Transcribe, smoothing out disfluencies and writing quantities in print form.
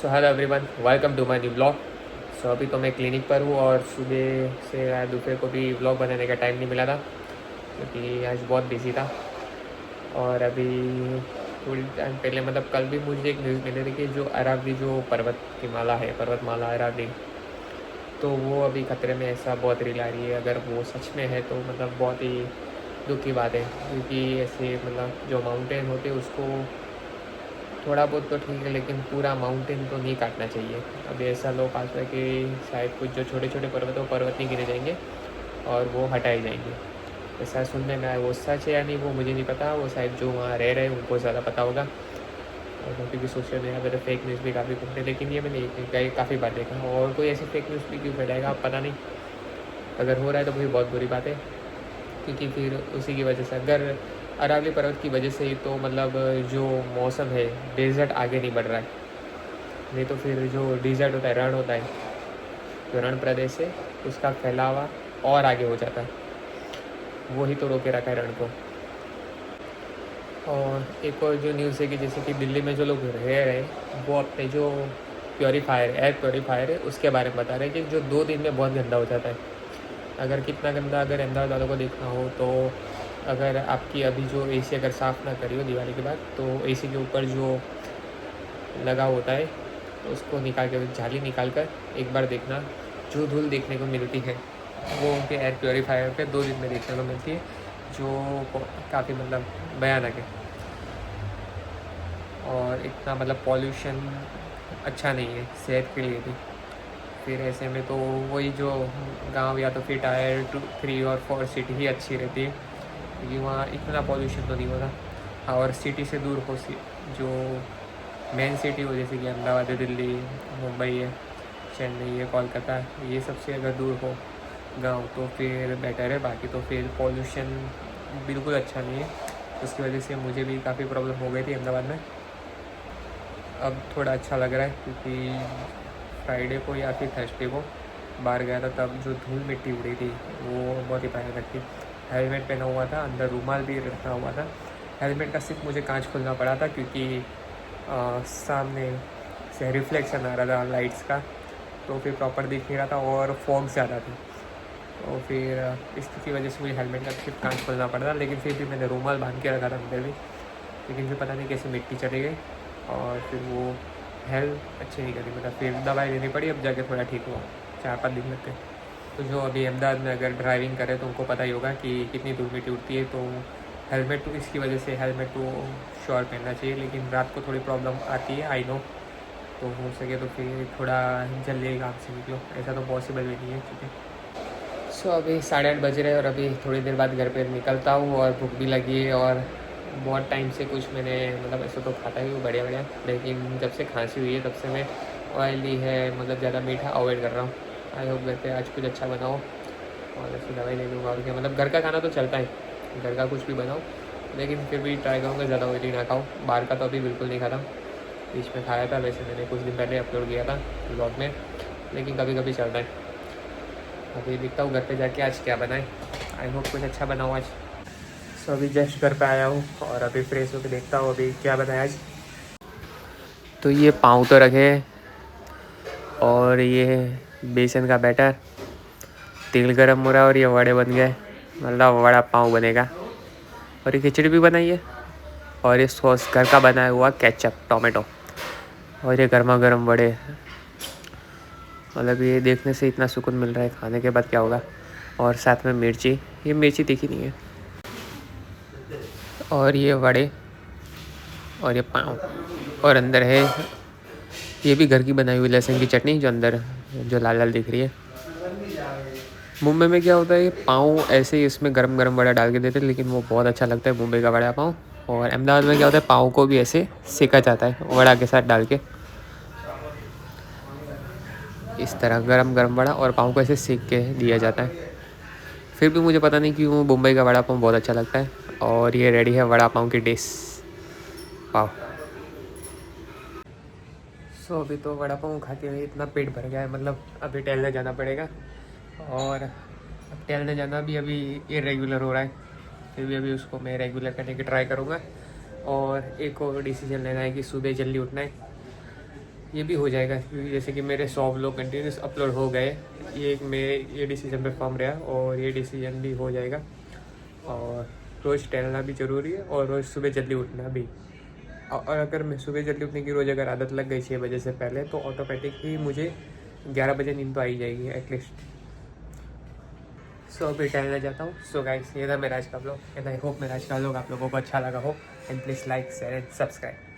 So hello everyone, welcome to my new blog. So अभी तो मैं क्लिनिक पर हूँ और सुबह से दोपहर को भी ब्लॉग बनाने का टाइम नहीं मिला था क्योंकि आज बहुत बिजी था। और अभी थोड़ी टाइम पहले मतलब कल भी मुझे एक न्यूज़ मिली थी कि जो अरावली जो पर्वत की माला है, पर्वतमाला अरावली, तो वो अभी खतरे में, ऐसा बहुत रील आ रही है। अगर वो सच में है तो मतलब बहुत ही दुख की बात है क्योंकि ऐसे मतलब जो माउंटेन होते हैं उसको थोड़ा बहुत तो ठीक है लेकिन पूरा माउंटेन तो नहीं काटना चाहिए। अभी ऐसा लोग पास है कि शायद कुछ जो छोटे छोटे पर्वत हो, पर्वत नहीं गिरे जाएंगे और वो हटाए जाएंगे। ऐसा सुनने में आया, वो सच है या नहीं वो मुझे नहीं पता, वो शायद जो वहाँ रह रहे हैं उनको ज़्यादा पता होगा। और क्योंकि सोशल मीडिया पर फेक न्यूज़ भी काफ़ी घूमते हैं, लेकिन ये मैंने काफ़ी बार देखा। और कोई ऐसी फेक न्यूज़ भी क्यों फैलाएगा, आप पता नहीं। अगर हो रहा है तो भी बहुत बुरी बात है क्योंकि फिर उसी की वजह से, अगर अरावली पर्वत की वजह से ही तो मतलब जो मौसम है, डेजर्ट आगे नहीं बढ़ रहा है। नहीं तो फिर जो डिज़र्ट होता है, रण होता है, जो रण प्रदेश है, उसका फैलावा और आगे हो जाता है। वही तो रोके रखा है रण को। और एक और जो न्यूज़ है कि जैसे कि दिल्ली में जो लोग रह रहे हैं वो अपने जो प्योरीफायर, एयर प्योरीफायर है, उसके बारे में बता रहे हैं कि जो 2 दिन में बहुत गंदा हो जाता है। अगर कितना गंदा, अगर अहमदाबाद वालों को देखना हो तो अगर आपकी अभी जो एसी अगर साफ़ ना करी हो दिवाली के बाद, तो एसी के ऊपर जो लगा होता है तो उसको निकाल के, जाली निकाल कर एक बार देखना, जो धूल देखने को मिलती है वो उनके एयर प्योरीफायर पे 2 दिन में देखने को मिलती है, जो काफ़ी मतलब भयानक है। और इतना मतलब पॉल्यूशन अच्छा नहीं है सेहत के लिए भी। फिर ऐसे में तो वही जो गांव या तो फिर टायर 2, 3 और 4 सिटी ही अच्छी रहती है क्योंकि वहाँ इतना पॉल्यूशन तो नहीं होता। और सिटी से दूर हो, जो मेन सिटी हो जैसे कि अहमदाबाद है, दिल्ली, मुंबई है, चेन्नई है, कोलकाता, ये सबसे अगर दूर हो गांव तो फिर बेटर है। बाकी तो फिर पॉल्यूशन बिल्कुल अच्छा नहीं है। उसकी वजह से मुझे भी काफ़ी प्रॉब्लम हो गई थी अहमदाबाद में। अब थोड़ा अच्छा लग रहा है क्योंकि फ्राइडे को या फिर थर्सडे को बाहर गया था, तब जो धूल मिट्टी उड़ी थी वो बहुत ही भयानक थी। हेलमेट पहना हुआ था, अंदर रुमाल भी रखा हुआ था। हेलमेट का सिर्फ मुझे कांच खोलना पड़ा था क्योंकि सामने से रिफ्लेक्शन आ रहा था लाइट्स का, तो फिर प्रॉपर दिख नहीं रहा था और फॉग ज़्यादा थी। तो फिर इसकी वजह से मुझे हेलमेट का सिर्फ कांच खोलना पड़ा था, लेकिन फिर भी मैंने रुमाल बांध के रखा था अंदर भी। लेकिन फिर पता नहीं कैसे मिट्टी चली गई और फिर वो हेल्थ अच्छी नहीं करी, मतलब फिर दवाई लेनी पड़ी, अब जाके थोड़ा ठीक हुआ। 4-5 दिन लगते। तो जो अभी अहमदाबाद में अगर ड्राइविंग करे तो उनको पता ही होगा कि कितनी धूल मिट्टी उड़ती है। तो हेलमेट तो इसकी वजह से, हेलमेट तो श्योर पहनना चाहिए, लेकिन रात को थोड़ी प्रॉब्लम आती है, आई नो। तो हो सके तो फिर थोड़ा जल्दी काम से निकलो, ऐसा तो पॉसिबल भी नहीं है क्योंकि अभी 8:30 बज रहे हैं और अभी थोड़ी देर बाद घर पे निकलता हूँ और भूख भी लगी है। और बहुत टाइम से कुछ मैंने मतलब ऐसे तो खाता ही हूँ बढ़िया बढ़िया, लेकिन जब से खांसी हुई है तब से मैं ऑयली है, मतलब ज़्यादा मीठा अवॉइड कर रहा हूँ। आई होप घर पे आज कुछ अच्छा बनाओ और ऐसी दवाई ले लूँगा। और क्या, मतलब घर का खाना तो चलता है, घर का कुछ भी बनाओ, लेकिन फिर भी ट्राई करूँगा ज़्यादा ऑयली ना खाऊँ। बाहर का तो अभी बिल्कुल नहीं खाता, बीच में खाया था, वैसे मैंने कुछ दिन पहले अपलोड किया था ब्लॉग में, लेकिन कभी कभी चलता है। अभी देखता हूँ घर पे जाके आज क्या बनाए, आई होप कुछ अच्छा बनाऊँ आज। सो अभी जस्ट घर पे आया हूँ और अभी फ्रेश होकर देखता हूँ अभी क्या बनाया आज। तो ये पाँव तो रखे और ये बेसन का बैटर, तेल गरम हो रहा है और ये वड़े बन गए, मतलब वड़ा पाँव बनेगा। और ये खिचड़ी भी बनाई है और ये सॉस घर का बनाया हुआ केचप टोमेटो, और ये गर्मा गर्म वड़े। मतलब ये देखने से इतना सुकून मिल रहा है, खाने के बाद क्या होगा। और साथ में मिर्ची, ये मिर्ची तीखी नहीं है। और ये वड़े और ये पाँव, और अंदर है ये भी घर की बनाई हुई लहसुन की चटनी, जो अंदर जो लाल लाल दिख रही है। मुंबई में क्या होता है, पाँव ऐसे ही इसमें गरम गरम वड़ा डाल के देते हैं, लेकिन वो बहुत अच्छा लगता है मुंबई का वड़ा पाँव। और अहमदाबाद में क्या होता है, पाँव को भी ऐसे सेका जाता है वड़ा के साथ डाल के, इस तरह गरम गरम वड़ा और पाँव को ऐसे सेक के दिया जाता है। फिर भी मुझे पता नहीं क्यों मुंबई का वड़ा पाँव बहुत अच्छा लगता है। और ये रेडी है वड़ा पाँव की डिश, पाव। सो अभी तो वड़ा पाँव खाते हुए इतना पेट भर गया है, मतलब अभी टहलने जाना पड़ेगा। और अब टहलने जाना भी अभी इरेगुलर हो रहा है, फिर भी अभी उसको मैं रेगुलर करने की ट्राई करूँगा। और एक और डिसीजन लेना है कि सुबह जल्दी उठना है, ये भी हो जाएगा, क्योंकि जैसे कि मेरे 100 व्लॉग कंटिन्यूस अपलोड हो गए, ये डिसीजन पे फॉर्म रहा और ये डिसीजन भी हो जाएगा। और रोज़ टहलना भी ज़रूरी है और रोज़ सुबह जल्दी उठना भी। और अगर मैं सुबह जल्दी उठने की रोज़ अगर आदत लग गई 6 बजे से पहले, तो ऑटोमेटिक ही मुझे 11 बजे नींद तो आ ही जाएगी एटलीस्ट। सो अभी टहलने जाता हूँ। सो गाइस, ये था मेरा आज का व्लॉग एंड आई होप मेरा आज का व्लॉग आप लोगों को अच्छा लगा हो। And please like share and subscribe.